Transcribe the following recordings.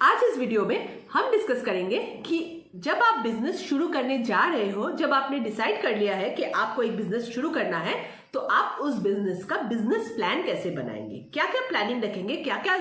आज इस वीडियो में हम डिस्कस करेंगे कि जब आप बिजनेस शुरू करने जा रहे हो, जब आपने डिसाइड कर लिया है कि आपको एक बिजनेस शुरू करना है, तो आप उस बिजनेस का बिजनेस प्लान कैसे बनाएंगे, क्या क्या प्लानिंग रखेंगे, क्या क्या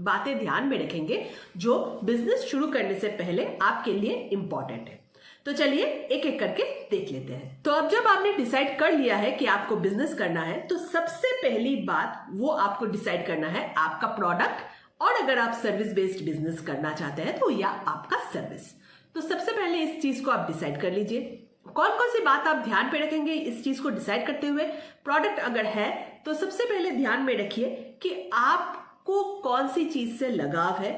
बातें ध्यान में रखेंगे जो बिजनेस शुरू करने से पहले आपके लिए इंपॉर्टेंट है। तो चलिए एक एक करके देख लेते हैं। तो अब जब आपने डिसाइड कर लिया है कि आपको बिजनेस करना है, तो सबसे पहली बात वो आपको डिसाइड करना है आपका प्रोडक्ट, और अगर आप सर्विस बेस्ड बिजनेस करना चाहते हैं तो या आपका सर्विस। तो सबसे पहले इस चीज को आप डिसाइड कर लीजिए। कौन कौन सी बात आप ध्यान पे रखेंगे इस चीज को डिसाइड करते हुए। प्रोडक्ट अगर है तो सबसे पहले ध्यान में रखिए कि आपको कौन सी चीज से लगाव है,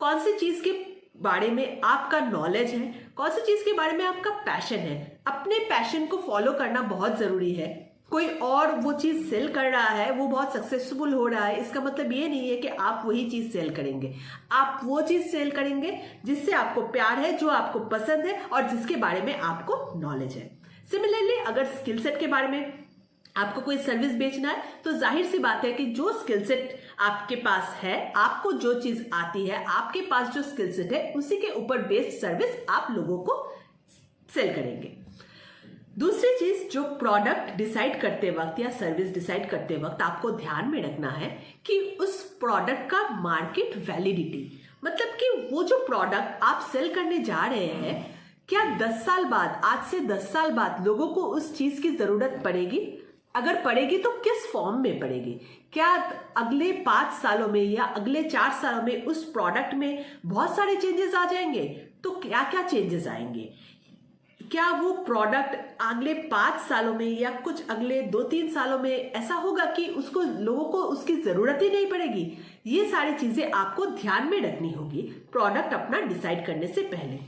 कौन सी चीज के बारे में आपका नॉलेज है, कौन सी चीज के बारे में आपका पैशन है। अपने पैशन को फॉलो करना बहुत जरूरी है। कोई और वो चीज सेल कर रहा है, वो बहुत सक्सेसफुल हो रहा है, इसका मतलब ये नहीं है कि आप वही चीज सेल करेंगे। आप वो चीज सेल करेंगे जिससे आपको प्यार है, जो आपको पसंद है और जिसके बारे में आपको नॉलेज है। सिमिलरली अगर स्किल सेट के बारे में आपको कोई सर्विस बेचना है, तो जाहिर सी बात है कि जो स्किल सेट आपके पास है, आपको जो चीज आती है, आपके पास जो स्किल सेट है, उसी के ऊपर बेस्ड सर्विस आप लोगों को सेल करेंगे। दूसरी चीज जो प्रोडक्ट डिसाइड करते वक्त या सर्विस डिसाइड करते वक्त आपको ध्यान में रखना है कि उस प्रोडक्ट का मार्केट वैलिडिटी, मतलब कि वो जो प्रोडक्ट आप सेल करने जा रहे हैं, क्या 10 साल बाद, आज से 10 साल बाद लोगों को उस चीज की जरूरत पड़ेगी? अगर पड़ेगी तो किस फॉर्म में पड़ेगी? क्या अगले 5 सालों में या अगले 4 सालों में उस प्रोडक्ट में बहुत सारे चेंजेस आ जाएंगे? तो क्या क्या चेंजेस आएंगे? क्या वो प्रोडक्ट अगले 5 सालों में या कुछ अगले 2-3 सालों में ऐसा होगा कि उसको लोगों को उसकी जरूरत ही नहीं पड़ेगी? ये सारी चीजें आपको ध्यान में रखनी होगी प्रोडक्ट अपना डिसाइड करने से पहले।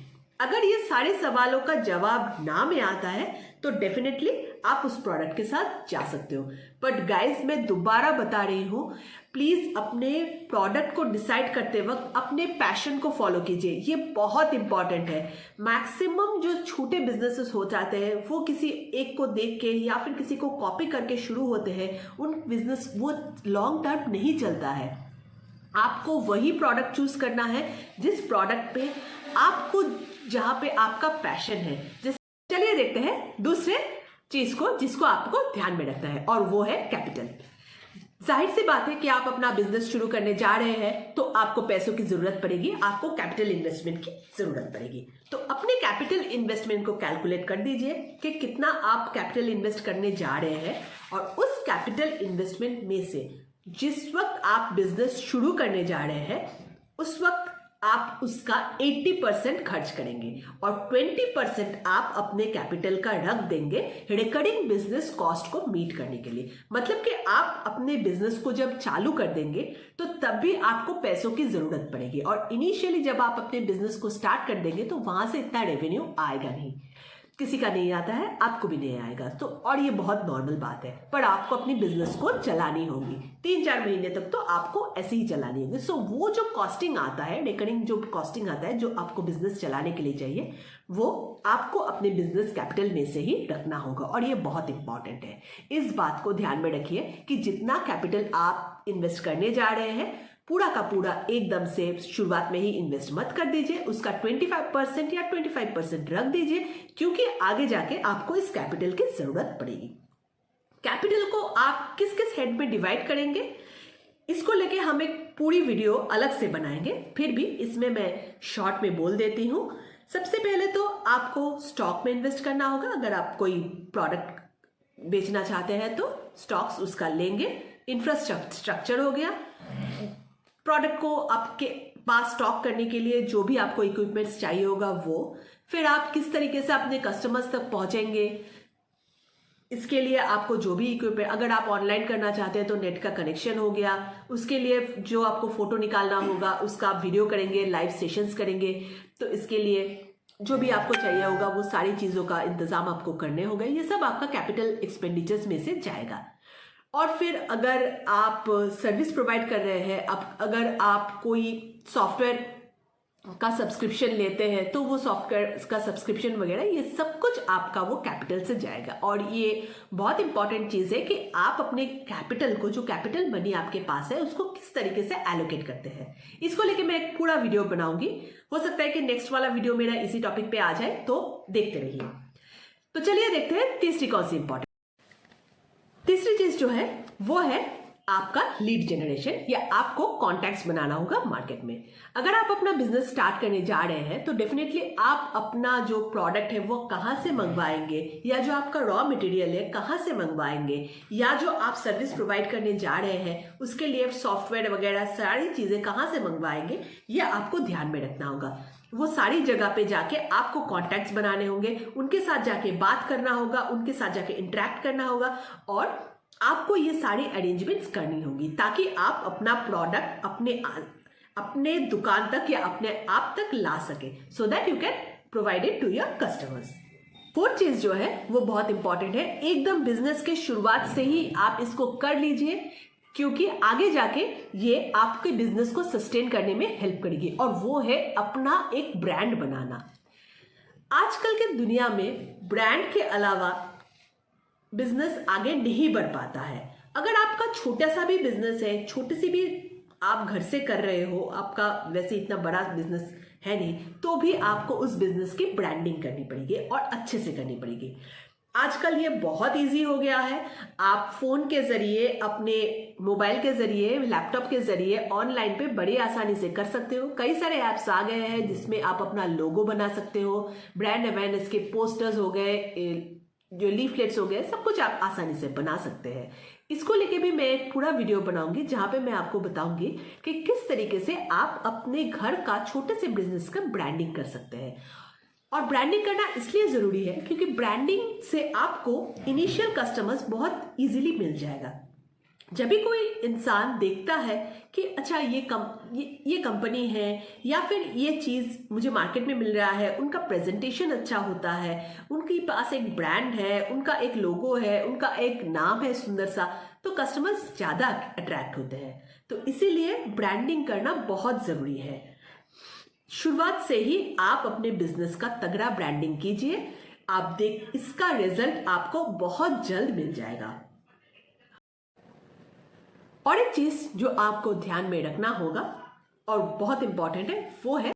अगर ये सारे सवालों का जवाब ना में आता है तो डेफिनेटली आप उस प्रोडक्ट के साथ जा सकते हो। बट गाइस, मैं दोबारा बता रही हूं, प्लीज अपने प्रोडक्ट को डिसाइड करते वक्त अपने पैशन को फॉलो कीजिए। ये बहुत इंपॉर्टेंट है। मैक्सिमम जो छोटे बिजनेसेस हो जाते हैं वो किसी एक को देख के या फिर किसी को कॉपी करके शुरू होते हैं। उन बिजनेस वो लॉन्ग टर्म नहीं चलता है। आपको वही प्रोडक्ट चूज करना है जिस प्रोडक्ट पे आपको, जहां पे आपका पैशन है। चलिए देखते हैं दूसरे चीज को जिसको आपको ध्यान में रखना है, और वो है कैपिटल। जाहिर सी बात है कि आप अपना बिजनेस शुरू करने जा रहे हैं तो आपको पैसों की जरूरत पड़ेगी, आपको कैपिटल इन्वेस्टमेंट की जरूरत पड़ेगी। तो अपने कैपिटल इन्वेस्टमेंट को कैलकुलेट कर दीजिए कि कितना आप कैपिटल इन्वेस्ट करने जा रहे हैं, और उस कैपिटल इन्वेस्टमेंट में से जिस वक्त आप बिजनेस शुरू करने जा रहे हैं उस वक्त आप उसका 80% खर्च करेंगे और 20% आप अपने कैपिटल का रख देंगे रिकरिंग बिजनेस कॉस्ट को मीट करने के लिए। मतलब कि आप अपने बिजनेस को जब चालू कर देंगे तो तब भी आपको पैसों की जरूरत पड़ेगी, और इनिशियली जब आप अपने बिजनेस को स्टार्ट कर देंगे तो वहां से इतना रेवेन्यू आएगा नहीं। किसी का नहीं आता है, आपको भी नहीं आएगा। तो और ये बहुत नॉर्मल बात है, पर आपको अपनी बिजनेस को चलानी होगी। 3-4 महीने तक तो आपको ऐसे ही चलानी होगी। सो वो जो कॉस्टिंग आता है, रिकरिंग जो कॉस्टिंग आता है, जो आपको बिजनेस चलाने के लिए चाहिए, वो आपको अपने बिजनेस कैपिटल में से ही रखना होगा, और ये बहुत इंपॉर्टेंट है। इस बात को ध्यान में रखिए कि जितना कैपिटल आप इन्वेस्ट करने जा रहे हैं, पूरा का पूरा एकदम से शुरुआत में ही इन्वेस्ट मत कर दीजिए। उसका 25% या 25% रख दीजिए, क्योंकि आगे जाके आपको इस कैपिटल की जरूरत पड़ेगी। कैपिटल को आप किस किस हेड में डिवाइड करेंगे, इसको लेके हम एक पूरी वीडियो अलग से बनाएंगे। फिर भी इसमें मैं शॉर्ट में बोल देती हूं। सबसे पहले तो आपको स्टॉक में इन्वेस्ट करना होगा। अगर आप कोई प्रोडक्ट बेचना चाहते हैं तो स्टॉक्स उसका लेंगे। इंफ्रास्ट्रक्चर हो गया, प्रोडक्ट को आपके पास स्टॉक करने के लिए जो भी आपको इक्विपमेंट्स चाहिए होगा वो। फिर आप किस तरीके से अपने कस्टमर्स तक पहुंचेंगे, इसके लिए आपको जो भी इक्विपमेंट, अगर आप ऑनलाइन करना चाहते हैं तो नेट का कनेक्शन हो गया, उसके लिए जो आपको फोटो निकालना होगा उसका आप वीडियो करेंगे, लाइव सेशंस करेंगे, तो इसके लिए जो भी आपको चाहिए होगा वो सारी चीजों का इंतजाम आपको करने होगा। ये सब आपका कैपिटल एक्सपेंडिचर्स में से जाएगा। और फिर अगर आप सर्विस प्रोवाइड कर रहे हैं, अगर आप कोई सॉफ्टवेयर का सब्सक्रिप्शन लेते हैं तो वो सॉफ्टवेयर का सब्सक्रिप्शन वगैरह ये सब कुछ आपका वो कैपिटल से जाएगा। और ये बहुत इंपॉर्टेंट चीज़ है कि आप अपने कैपिटल को, जो कैपिटल मनी आपके पास है, उसको किस तरीके से एलोकेट करते हैं। इसको लेके मैं एक पूरा वीडियो बनाऊंगी। हो सकता है कि नेक्स्ट वाला वीडियो मेरा इसी टॉपिक पे आ जाए, तो देखते रहिए। तो चलिए देखते हैं तीसरी कौन सी इंपॉर्टेंट। तीसरी चीज जो है वो है आपका लीड जनरेशन, या आपको कॉन्टैक्ट्स बनाना होगा मार्केट में। अगर आप अपना बिजनेस स्टार्ट करने जा रहे हैं तो डेफिनेटली आप अपना जो प्रोडक्ट है वो कहाँ से मंगवाएंगे, या जो आपका रॉ मटेरियल है कहाँ से मंगवाएंगे, या जो आप सर्विस प्रोवाइड करने जा रहे हैं उसके लिए सॉफ्टवेयर वगैरह सारी चीजें कहाँ से मंगवाएंगे, ये आपको ध्यान में रखना होगा। वो सारी जगह पे जाके आपको कॉन्टैक्ट्स बनाने होंगे, उनके साथ जाके बात करना होगा, उनके साथ जाके इंटरेक्ट करना होगा, और आपको ये सारी अरेंजमेंट्स करनी होगी ताकि आप अपना प्रोडक्ट अपने दुकान तक या अपने आप तक ला सके, so that you can provide it to your customers. Fourth चीज जो है वो बहुत इंपॉर्टेंट है। एकदम बिजनेस के शुरुआत से ही आप इसको कर लीजिए, क्योंकि आगे जाके ये आपके बिजनेस को सस्टेन करने में हेल्प करेगी, और वो है अपना एक ब्रांड बनाना। आजकल के दुनिया में ब्रांड के अलावा बिजनेस आगे नहीं बढ़ पाता है। अगर आपका छोटा सा भी बिजनेस है, छोटी सी भी आप घर से कर रहे हो, आपका वैसे इतना बड़ा बिजनेस है नहीं, तो भी आपको उस बिजनेस की ब्रांडिंग करनी पड़ेगी और अच्छे से करनी पड़ेगी। आजकल ये बहुत इजी हो गया है। आप फोन के जरिए, अपने मोबाइल के जरिए, लैपटॉप के जरिए ऑनलाइन पे बड़ी आसानी से कर सकते हो। कई सारे ऐप्स आ गए हैं जिसमें आप अपना लोगो बना सकते हो, ब्रांड अवेयरनेस के पोस्टर्स हो गए, जो लीफलेट्स हो गए, सब कुछ आप आसानी से बना सकते हैं। इसको लेके भी मैं एक पूरा वीडियो बनाऊंगी जहां पे मैं आपको बताऊंगी कि किस तरीके से आप अपने घर का छोटे से बिजनेस का ब्रांडिंग कर सकते हैं। और ब्रांडिंग करना इसलिए जरूरी है क्योंकि ब्रांडिंग से आपको इनिशियल कस्टमर्स बहुत इजीली मिल जाएगा। जब भी कोई इंसान देखता है कि अच्छा ये कंपनी है, या फिर ये चीज़ मुझे मार्केट में मिल रहा है, उनका प्रेजेंटेशन अच्छा होता है, उनके पास एक ब्रांड है, उनका एक लोगो है, उनका एक नाम है सुंदर सा, तो कस्टमर्स ज़्यादा अट्रैक्ट होते हैं। तो इसीलिए ब्रांडिंग करना बहुत ज़रूरी है। शुरुआत से ही आप अपने बिजनेस का तगड़ा ब्रांडिंग कीजिए, इसका रिजल्ट आपको बहुत जल्द मिल जाएगा। और एक चीज जो आपको ध्यान में रखना होगा और बहुत इंपॉर्टेंट है, वो है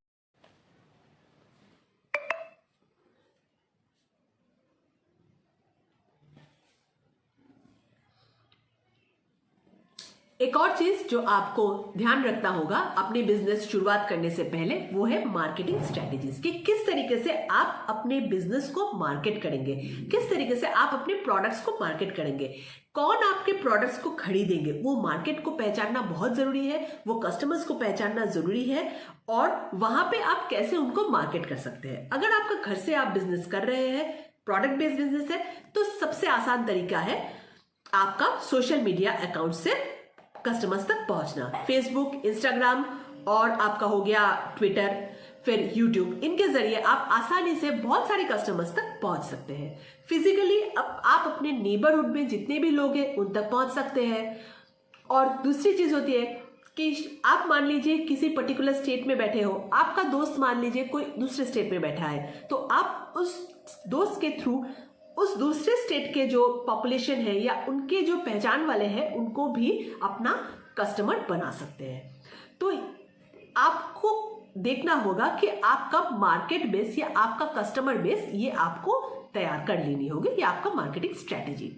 एक और चीज जो आपको ध्यान रखना होगा अपने बिजनेस शुरुआत करने से पहले, वो है मार्केटिंग स्ट्रेटेजीज, कि किस तरीके से आप अपने बिजनेस को मार्केट करेंगे, किस तरीके से आप अपने प्रोडक्ट्स को मार्केट करेंगे, कौन आपके प्रोडक्ट्स को खरीदेंगे, वो मार्केट को पहचानना बहुत जरूरी है, वो कस्टमर्स को पहचानना जरूरी है, और वहां पे आप कैसे उनको मार्केट कर सकते हैं। अगर आपका घर से आप बिजनेस कर रहे हैं, प्रोडक्ट बेस्ड बिजनेस है, तो सबसे आसान तरीका है आपका सोशल मीडिया अकाउंट से कस्टमर्स तक पहुंचना। फेसबुक, इंस्टाग्राम, और आपका हो गया ट्विटर, फिर यूट्यूब, इनके जरिए आप आसानी से बहुत सारे कस्टमर्स तक पहुंच सकते हैं। फिजिकली आप अपने नेबरहुड में जितने भी लोग हैं उन तक पहुंच सकते हैं। और दूसरी चीज होती है कि आप मान लीजिए किसी पर्टिकुलर स्टेट में बैठे हो, आपका दोस्त मान लीजिए कोई दूसरे स्टेट में बैठा है, तो आप उस दोस्त के थ्रू उस दूसरे स्टेट के जो पॉपुलेशन है या उनके जो पहचान वाले हैं उनको भी अपना कस्टमर बना सकते हैं। तो आपको देखना होगा कि आपका मार्केट बेस या आपका कस्टमर बेस ये आपको तैयार कर लेनी होगी, ये आपका मार्केटिंग स्ट्रेटेजी।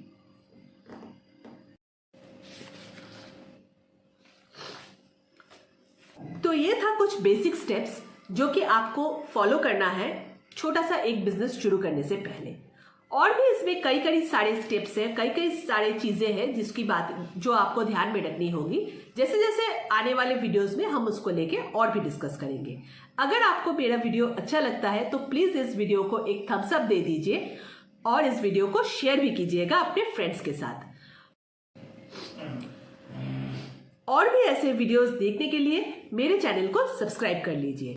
तो ये था कुछ बेसिक स्टेप्स जो कि आपको फॉलो करना है छोटा सा एक बिजनेस शुरू करने से पहले। और भी इसमें कई सारे स्टेप्स हैं, कई सारे चीजें हैं जिसकी बात जो आपको ध्यान में रखनी होगी। जैसे जैसे आने वाले वीडियोस में हम उसको लेके और भी डिस्कस करेंगे। अगर आपको मेरा वीडियो अच्छा लगता है तो प्लीज इस वीडियो को एक थम्स अप दे दीजिए और इस वीडियो को शेयर भी कीजिएगा अपने फ्रेंड्स के साथ। और भी ऐसे वीडियोस देखने के लिए मेरे चैनल को सब्सक्राइब कर लीजिए।